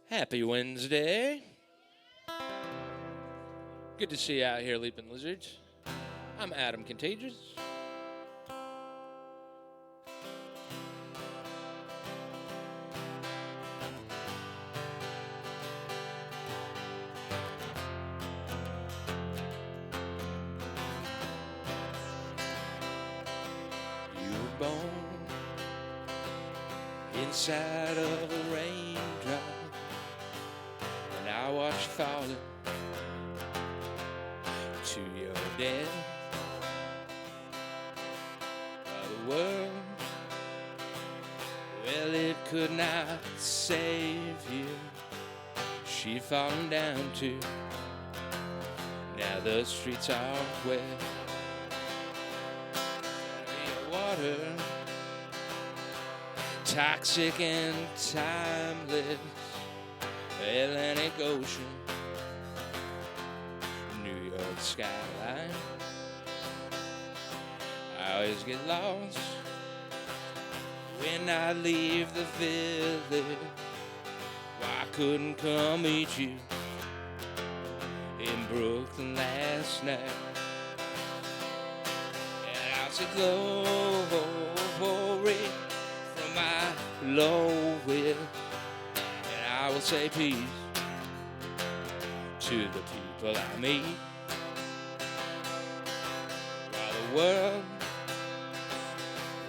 Happy Wednesday. Good to see you out here, Leaping Lizards. I'm Adam Contagious. You were born inside of a raindrop, and I watched you falling to your death. The world, well, it could not save you. She'd fallen down too. Now the streets are wet. The water, toxic and timeless. Atlantic Ocean, New York skyline. I always get lost when I leave the village. Why couldn't come meet you in Brooklyn last night? And I'll say glory from my low will, and I will say peace to the people I meet. While the world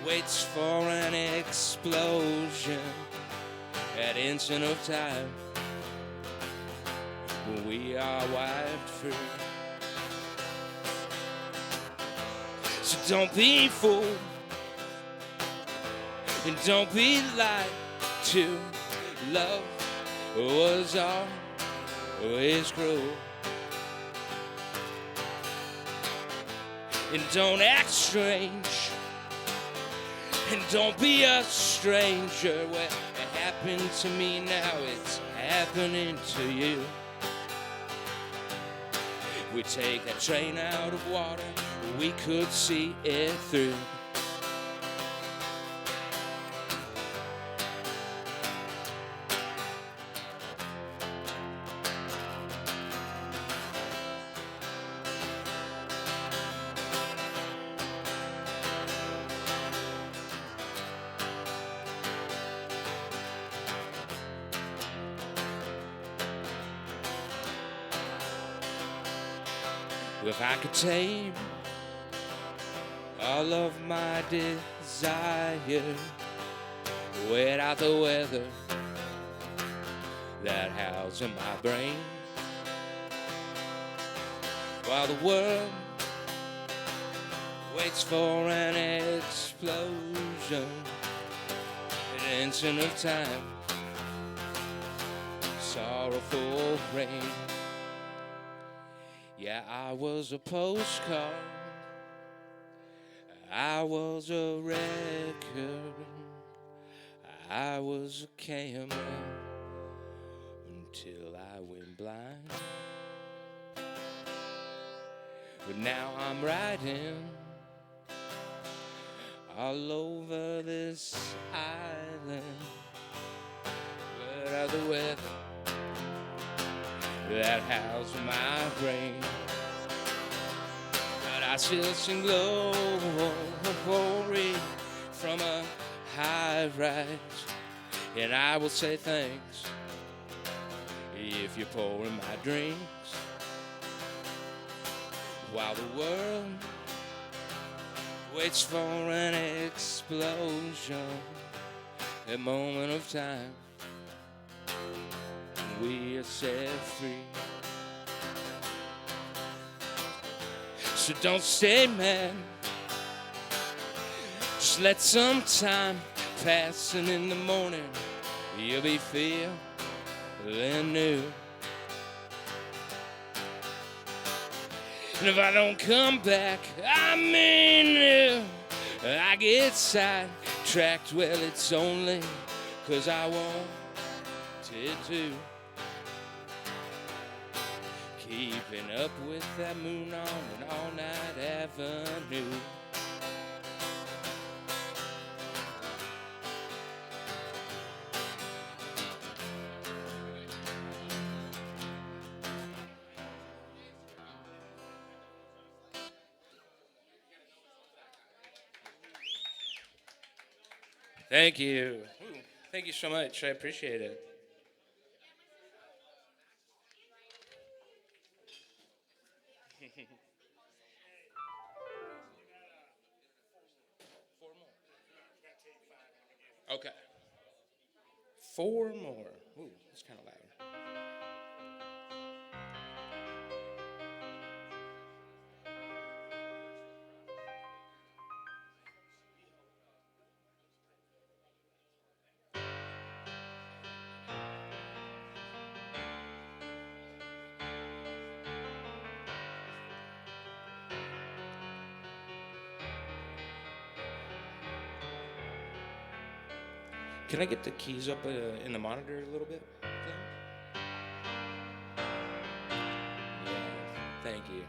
waits for an explosion, that instant of time when we are wiped free. So don't be fooled, and don't be lied to. Love was always cruel. And don't act strange, and don't be a stranger. What happened to me now, it's happening to you. We take that train out of water, we could see it through. If I could tame all of my desire, wait out the weather that howls in my brain, while the world waits for an explosion, an instant of time, sorrowful rain. Yeah, I was a postcard, I was a record, I was a camera until I went blind. But now I'm writing all over this island. What other weather that howls my brain, but I still sing glory from a high rise, and I will say thanks if you're pouring my drinks, while the world waits for an explosion, a moment of time. We are set free. So don't stay mad, just let some time pass, and in the morning you'll be feeling new. And if I don't come back, I mean I get sidetracked. Well, it's only 'cause I wanted to. Keeping up with that moon on an all-night avenue. Thank you. Ooh, thank you so much. I appreciate it. Okay. Four more. Ooh, that's kind of loud. Can I get the keys up in the monitor a little bit? Yeah, thank you.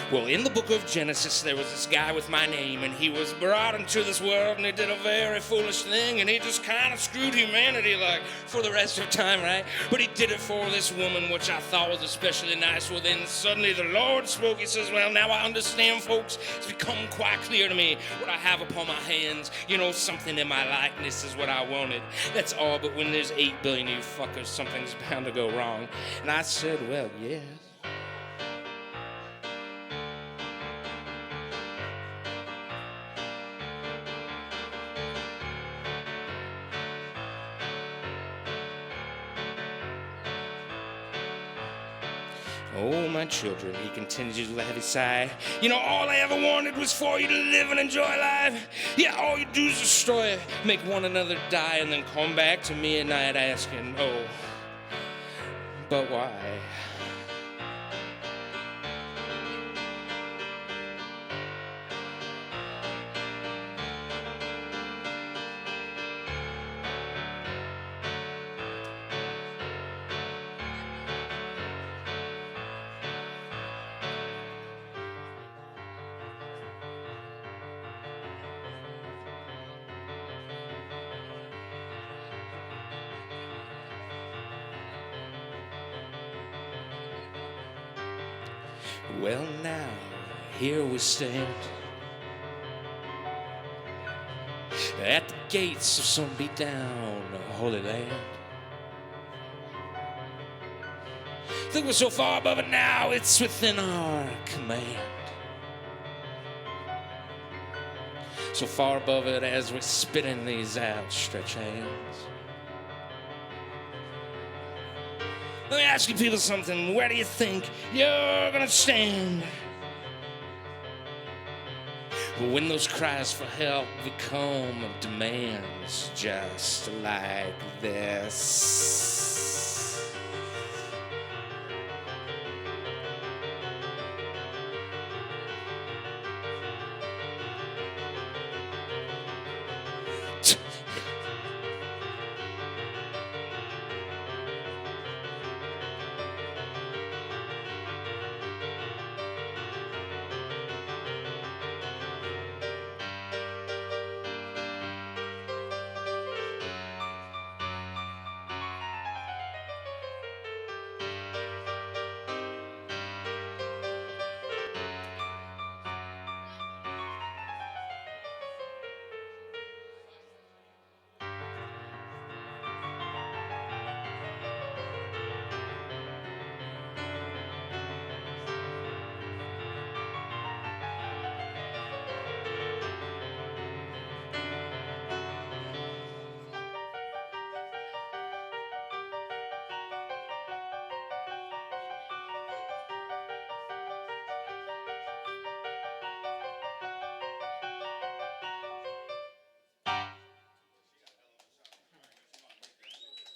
Well, in the book of Genesis, there was this guy with my name, and he was brought into this world, and he did a very foolish thing, and he just kind of screwed humanity, like, for the rest of time, right? But he did it for this woman, which I thought was especially nice. Well, then suddenly the Lord spoke. He says, well, now I understand, folks. It's become quite clear to me what I have upon my hands. You know, something in my likeness is what I wanted. That's all, but when there's 8 billion of you fuckers, something's bound to go wrong. And I said, well, yes. Oh, my children, he continues with a heavy sigh. You know, all I ever wanted was for you to live and enjoy life. Yeah, all you do is destroy, make one another die, and then come back to me at night asking, oh, but why? Well, now, here we stand at the gates of some beat-down Holy Land. Think we're so far above it now, it's within our command. So far above it as we spit in these outstretched hands. Let me ask you people something. Where do you think you're gonna stand when those cries for help become demands just like this?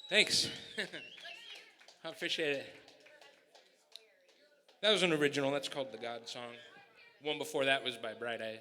Thanks. I appreciate it. That was an original. That's called the God Song. One before that was by Bright Eyes.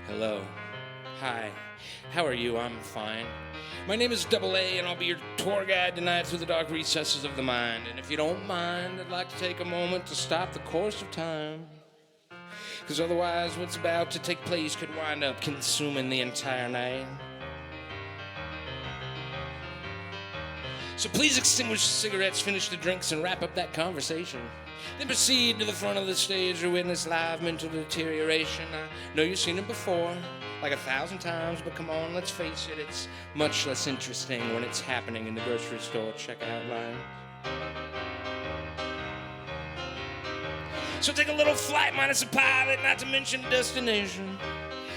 Hello. Hi. How are you? I'm fine. My name is Double A, and I'll be your tour guide tonight through the dark recesses of the mind. And if you don't mind, I'd like to take a moment to stop the course of time. Because otherwise, what's about to take place could wind up consuming the entire night. So please extinguish the cigarettes, finish the drinks, and wrap up that conversation. Then proceed to the front of the stage to witness live mental deterioration. I know you've seen it before, like 1,000 times, but come on, let's face it, it's much less interesting when it's happening in the grocery store checkout line. So take a little flight minus a pilot, not to mention destination.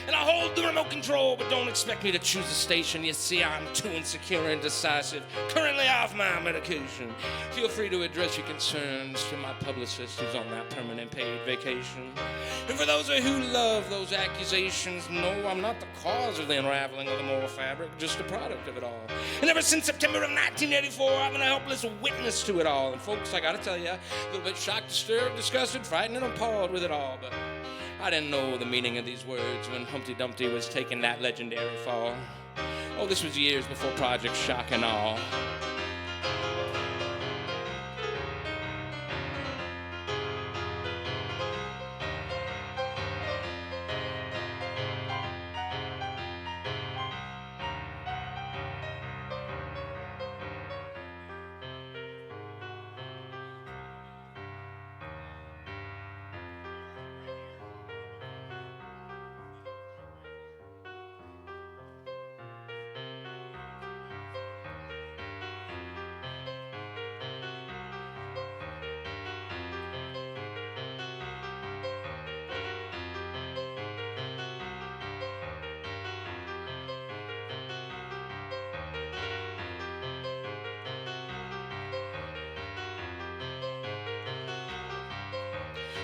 And I'll hold the remote control, but don't expect me to choose a station. You see, I'm too insecure and indecisive, currently off my medication. Feel free to address your concerns to my publicist who's on that permanent paid vacation. And for those who love those accusations, no, I'm not the cause of the unraveling of the moral fabric, just a product of it all. And ever since September of 1984, I've been a helpless witness to it all. And folks, I gotta tell you, a little bit shocked, disturbed, disgusted, frightened, and appalled with it all, but I didn't know the meaning of these words when Humpty Dumpty was taking that legendary fall. Oh, this was years before Project Shock and Awe.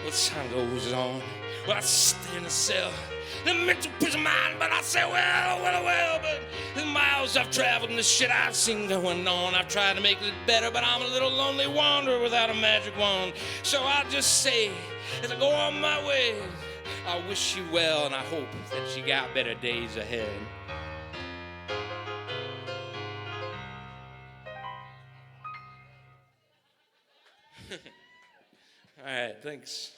Well, time goes on. Well, I stay in a cell, in a mental prison mind, but I say, well, but the miles I've traveled and the shit I've seen going on, I've tried to make it better, but I'm a little lonely wanderer without a magic wand. So I'll just say, as I go on my way, I wish you well, and I hope that you got better days ahead. All right, thanks.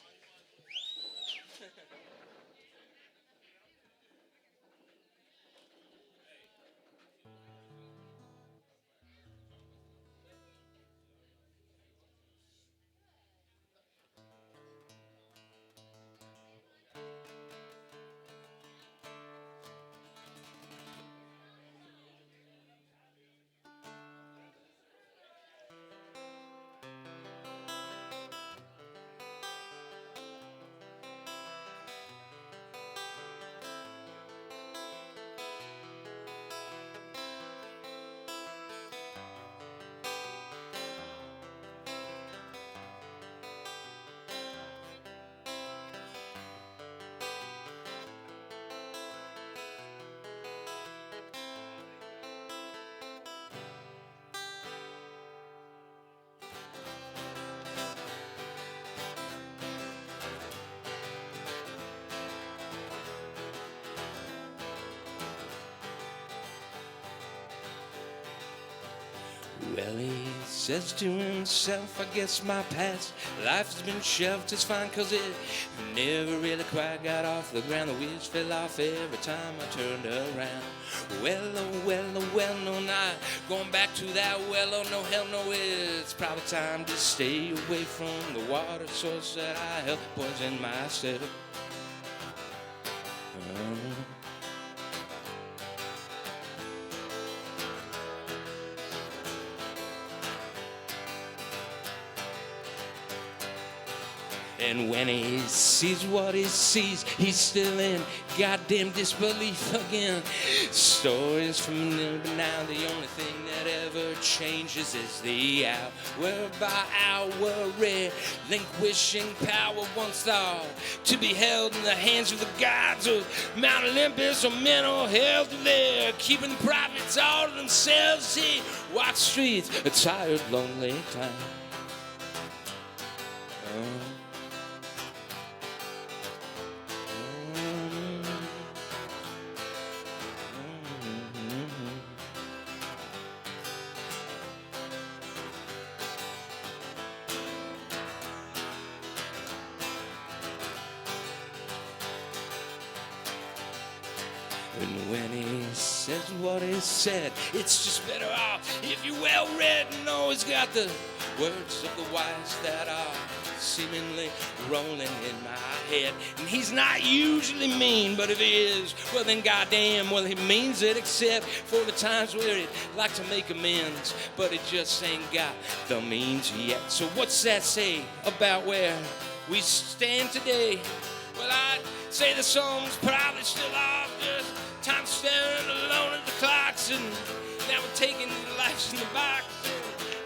Well, he says to himself, I guess my past life has been shelved. It's fine, 'cause it never really quite got off the ground. The wheels fell off every time I turned around. Well, no, not going back to that well, oh, no, hell no, it's probably time to stay away from the water source that I helped poison myself. And when he sees what he sees, he's still in goddamn disbelief again. Stories from then, but now the only thing that ever changes is the hour by hour relinquishing power once thought to be held in the hands of the gods of Mount Olympus or mental health. They're keeping the profits all to themselves. See, watch streets, a tired, lonely time. And when he says what he said, it's just better off if you're well read and always got the words of the wise that are seemingly rolling in my head. And he's not usually mean, but if he is, well then goddamn, well he means it, except for the times where he'd like to make amends, but he just ain't got the means yet. So what's that say about where we stand today? Well, I'd say the song's probably still off, just time staring alone at the clocks, and now we're taking lives in the box.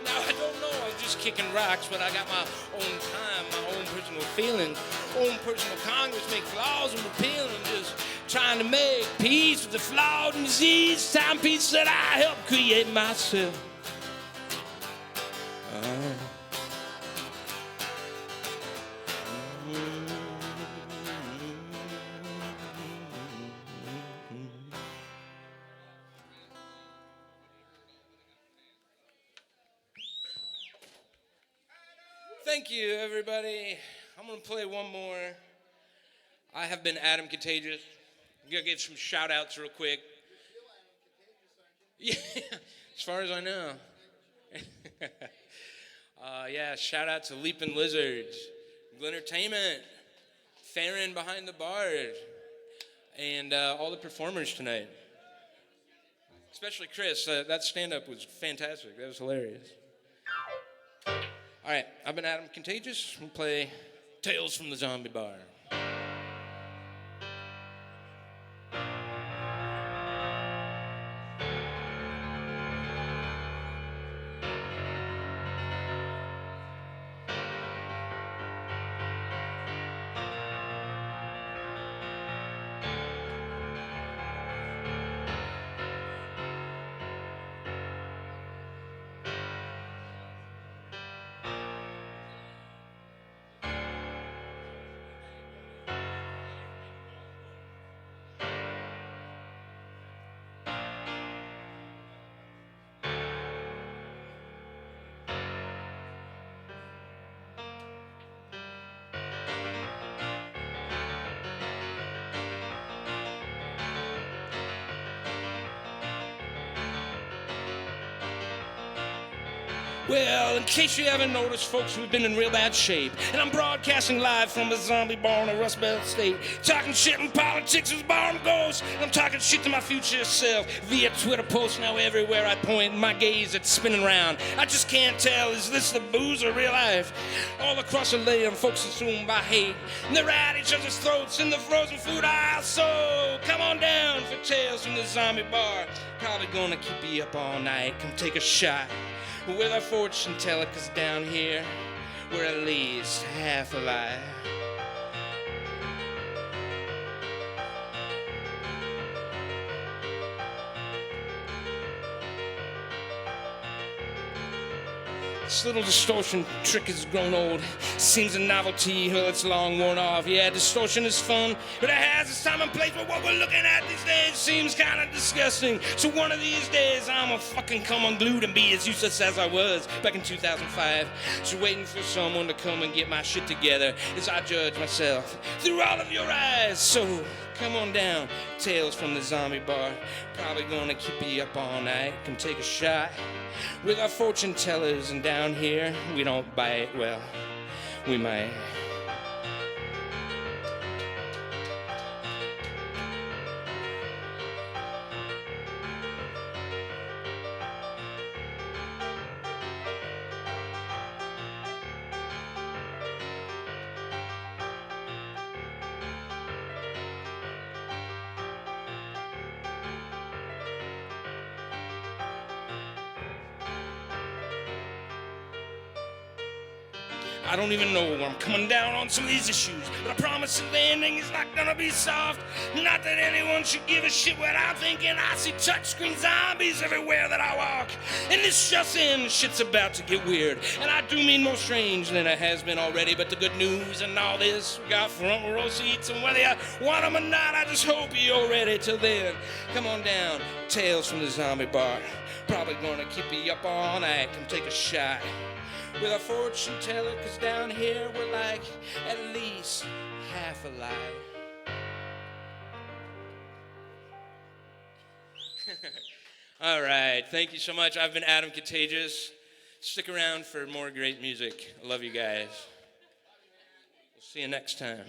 Now I don't know, I'm just kicking rocks, but I got my own time, my own personal feelings, own personal Congress, make flaws and repeal, and just trying to make peace with the flawed and diseased timepiece that I helped create myself. Thank you, everybody. I'm going to play one more. I have been Adam Contagious. I'm going to give some shout-outs real quick. Yeah, as far as I know. Yeah, shout-out to LeapnLizard, GLENTERTAINMENT, Farron behind the bar, and all the performers tonight. Especially Chris. That stand-up was fantastic. That was hilarious. All right, I've been Adam Contagious. We'll play Tales from the Zombie Bar. Well, in case you haven't noticed, folks, we've been in real bad shape. And I'm broadcasting live from a zombie bar in a Rust Belt state. Talking shit in politics as bar goes. And I'm talking shit to my future self via Twitter posts. Now everywhere I point, my gaze it's spinning round. I just can't tell, is this the booze or real life? All across the land, folks consumed by hate. And they're at each other's throats in the frozen food aisle. So come on down for Tales from the Zombie Bar. Probably gonna keep you up all night. Come take a shot with our fortune teller, 'cause down here we're at least half alive. This little distortion trick has grown old. Seems a novelty, well, it's long worn off. Yeah, distortion is fun, but it has its time and place. But what we're looking at these days seems kind of disgusting. So one of these days, I'm gonna fucking come unglued and be as useless as I was back in 2005. So waiting for someone to come and get my shit together as I judge myself through all of your eyes. So come on down, Tales from the Zombie Bar. Probably gonna keep you up all night. Come take a shot with our fortune tellers, and down here we don't bite. Well, we might. I don't even know where I'm coming down on some of these issues, but I promise the landing is not gonna be soft. Not that anyone should give a shit what I'm thinking. I see touchscreen zombies everywhere that I walk, and this just in, shit's about to get weird. And I do mean more strange than it has been already, but the good news and all this, we got front row seats, and whether you want them or not, I just hope you're ready. Till then, come on down, Tales from the Zombie Bar. Probably gonna keep you up all night. Come take a shot with a fortune teller, 'cause down here we're like at least half alive. All right. Thank you so much. I've been Adam Contagious. Stick around for more great music. I love you guys. We'll see you next time.